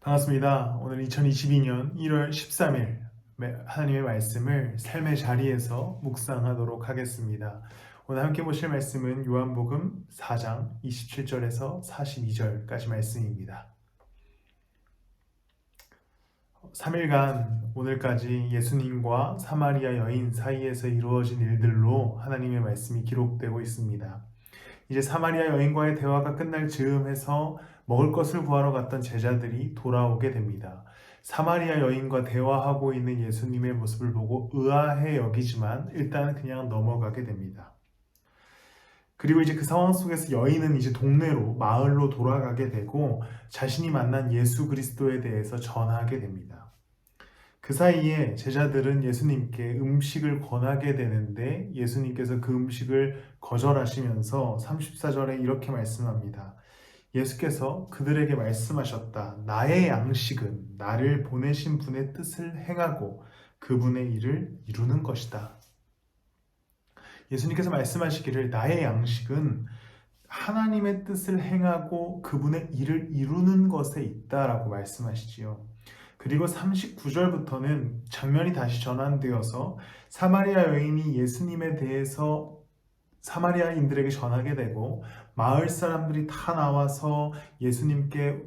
반갑습니다. 오늘 2022년 1월 13일 하나님의 말씀을 삶의 자리에서 묵상하도록 하겠습니다. 오늘 함께 보실 말씀은 요한복음 4장 27절에서 42절까지 말씀입니다. 3일간 오늘까지 예수님과 사마리아 여인 사이에서 이루어진 일들로 하나님의 말씀이 기록되고 있습니다. 이제 사마리아 여인과의 대화가 끝날 즈음해서 먹을 것을 구하러 갔던 제자들이 돌아오게 됩니다. 사마리아 여인과 대화하고 있는 예수님의 모습을 보고 의아해 여기지만 일단 그냥 넘어가게 됩니다. 그리고 이제 그 상황 속에서 여인은 이제 동네로, 마을로 돌아가게 되고 자신이 만난 예수 그리스도에 대해서 전하게 됩니다. 그 사이에 제자들은 예수님께 음식을 권하게 되는데 예수님께서 그 음식을 거절하시면서 34절에 이렇게 말씀합니다. 예수께서 그들에게 말씀하셨다. 나의 양식은 나를 보내신 분의 뜻을 행하고 그분의 일을 이루는 것이다. 예수님께서 말씀하시기를 나의 양식은 하나님의 뜻을 행하고 그분의 일을 이루는 것에 있다라고 말씀하시지요. 그리고 39절부터는 장면이 다시 전환되어서 사마리아 여인이 예수님에 대해서 사마리아인들에게 전하게 되고 마을 사람들이 다 나와서 예수님께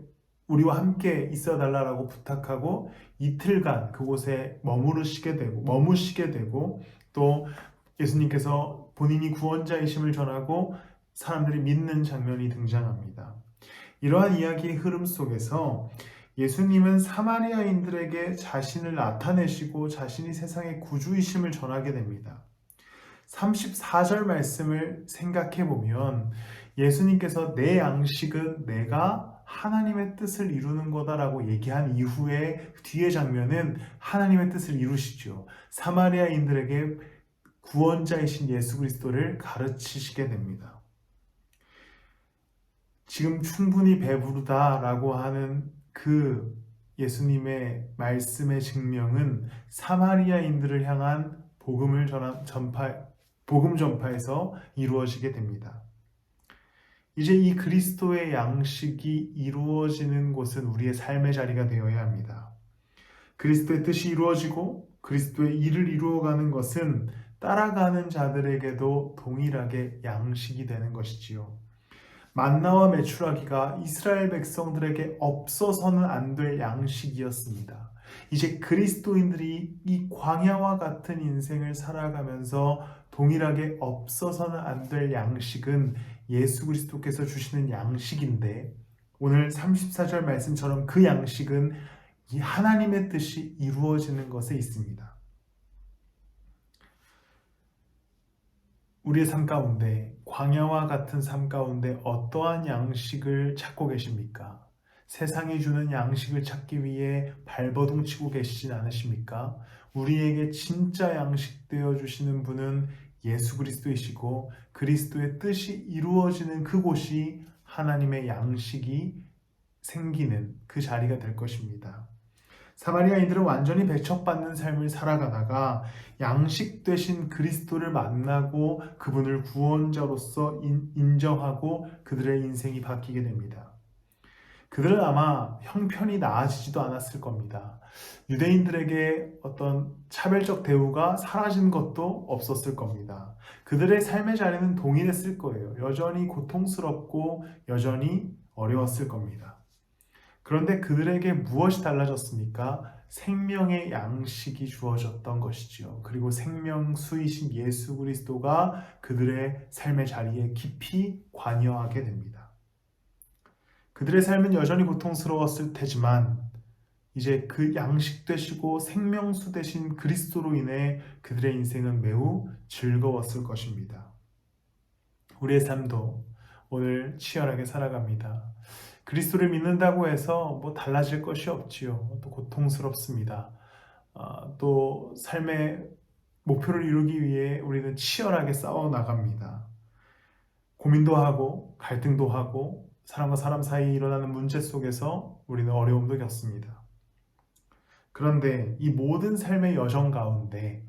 우리와 함께 있어 달라고 부탁하고 이틀간 그곳에 머무시게 되고 또 예수님께서 본인이 구원자이심을 전하고 사람들이 믿는 장면이 등장합니다. 이러한 이야기의 흐름 속에서 예수님은 사마리아인들에게 자신을 나타내시고 자신이 세상의 구주이심을 전하게 됩니다. 34절 말씀을 생각해 보면 예수님께서 내 양식은 내가 하나님의 뜻을 이루는 거다라고 얘기한 이후에 뒤의 장면은 하나님의 뜻을 이루시죠. 사마리아인들에게 구원자이신 예수 그리스도를 가르치시게 됩니다. 지금 충분히 배부르다라고 하는 그 예수님의 말씀의 증명은 사마리아인들을 향한 복음 전파에서 이루어지게 됩니다. 이제 이 그리스도의 양식이 이루어지는 곳은 우리의 삶의 자리가 되어야 합니다. 그리스도의 뜻이 이루어지고 그리스도의 일을 이루어가는 것은 따라가는 자들에게도 동일하게 양식이 되는 것이지요. 만나와 메추라기가 이스라엘 백성들에게 없어서는 안 될 양식이었습니다. 이제 그리스도인들이 이 광야와 같은 인생을 살아가면서 동일하게 없어서는 안 될 양식은 예수 그리스도께서 주시는 양식인데 오늘 34절 말씀처럼 그 양식은 이 하나님의 뜻이 이루어지는 것에 있습니다. 우리의 삶 가운데 광야와 같은 삶 가운데 어떠한 양식을 찾고 계십니까? 세상이 주는 양식을 찾기 위해 발버둥 치고 계시진 않으십니까? 우리에게 진짜 양식 되어 주시는 분은 예수 그리스도이시고 그리스도의 뜻이 이루어지는 그곳이 하나님의 양식이 생기는 그 자리가 될 것입니다. 사마리아인들은 완전히 배척받는 삶을 살아가다가 양식 되신 그리스도를 만나고 그분을 구원자로서 인정하고 그들의 인생이 바뀌게 됩니다. 그들은 아마 형편이 나아지지도 않았을 겁니다. 유대인들에게 어떤 차별적 대우가 사라진 것도 없었을 겁니다. 그들의 삶의 자리는 동일했을 거예요. 여전히 고통스럽고 여전히 어려웠을 겁니다. 그런데 그들에게 무엇이 달라졌습니까? 생명의 양식이 주어졌던 것이지요. 그리고 생명수이신 예수 그리스도가 그들의 삶의 자리에 깊이 관여하게 됩니다. 그들의 삶은 여전히 고통스러웠을 테지만 이제 그 양식 되시고 생명수 되신 그리스도로 인해 그들의 인생은 매우 즐거웠을 것입니다. 우리의 삶도 오늘 치열하게 살아갑니다. 그리스도를 믿는다고 해서 뭐 달라질 것이 없지요. 또 고통스럽습니다. 또 삶의 목표를 이루기 위해 우리는 치열하게 싸워 나갑니다. 고민도 하고 갈등도 하고 사람과 사람 사이에 일어나는 문제 속에서 우리는 어려움도 겪습니다. 그런데 이 모든 삶의 여정 가운데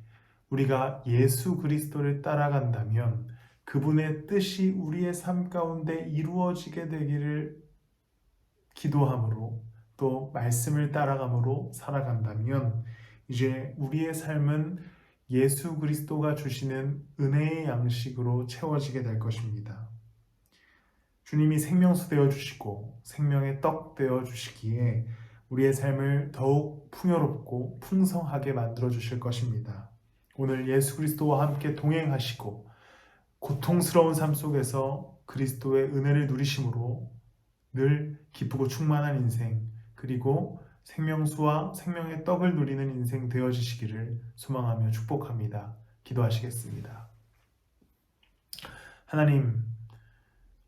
우리가 예수 그리스도를 따라간다면 그분의 뜻이 우리의 삶 가운데 이루어지게 되기를 기도함으로 또 말씀을 따라감으로 살아간다면 이제 우리의 삶은 예수 그리스도가 주시는 은혜의 양식으로 채워지게 될 것입니다. 주님이 생명수 되어 주시고 생명의 떡 되어 주시기에 우리의 삶을 더욱 풍요롭고 풍성하게 만들어 주실 것입니다. 오늘 예수 그리스도와 함께 동행하시고 고통스러운 삶 속에서 그리스도의 은혜를 누리심으로 늘 기쁘고 충만한 인생, 그리고 생명수와 생명의 떡을 누리는 인생 되어지시기를 소망하며 축복합니다. 기도하시겠습니다. 하나님,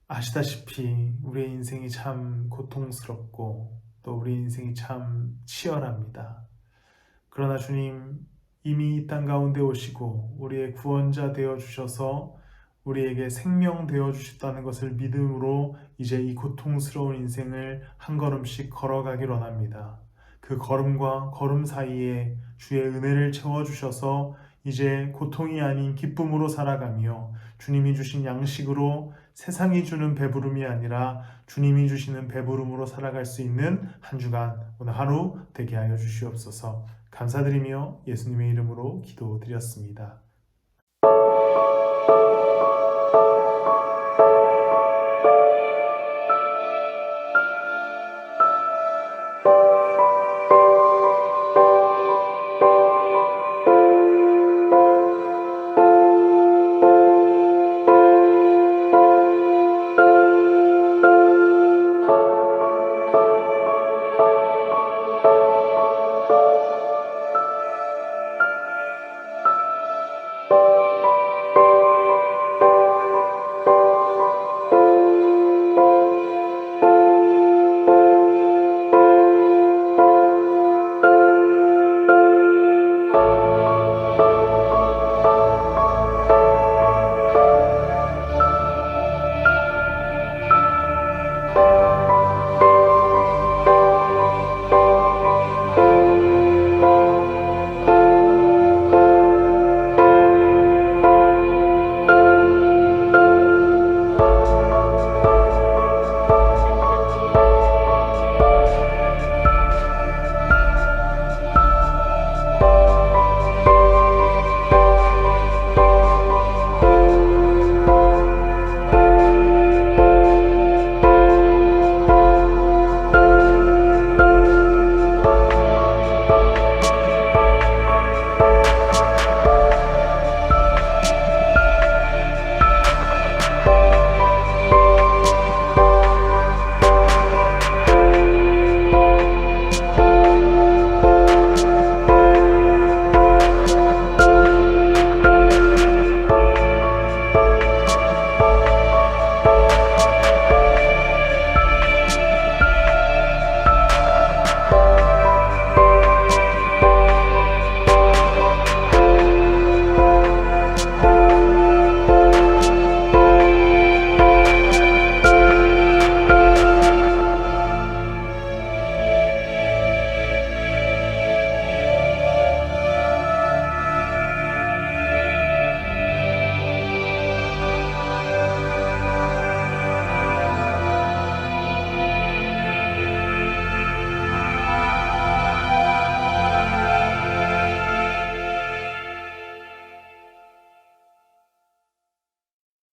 아시다시피 우리의 인생이 참 고통스럽고 또 우리 인생이 참 치열합니다. 그러나 주님, 이미 이 땅 가운데 오시고 우리의 구원자 되어 주셔서 우리에게 생명 되어 주셨다는 것을 믿음으로 이제 이 고통스러운 인생을 한 걸음씩 걸어가길 원합니다. 그 걸음과 걸음 사이에 주의 은혜를 채워 주셔서 이제 고통이 아닌 기쁨으로 살아가며 주님이 주신 양식으로 세상이 주는 배부름이 아니라 주님이 주시는 배부름으로 살아갈 수 있는 한 주간 오늘 하루 되게 하여 주시옵소서. 감사드리며 예수님의 이름으로 기도드렸습니다.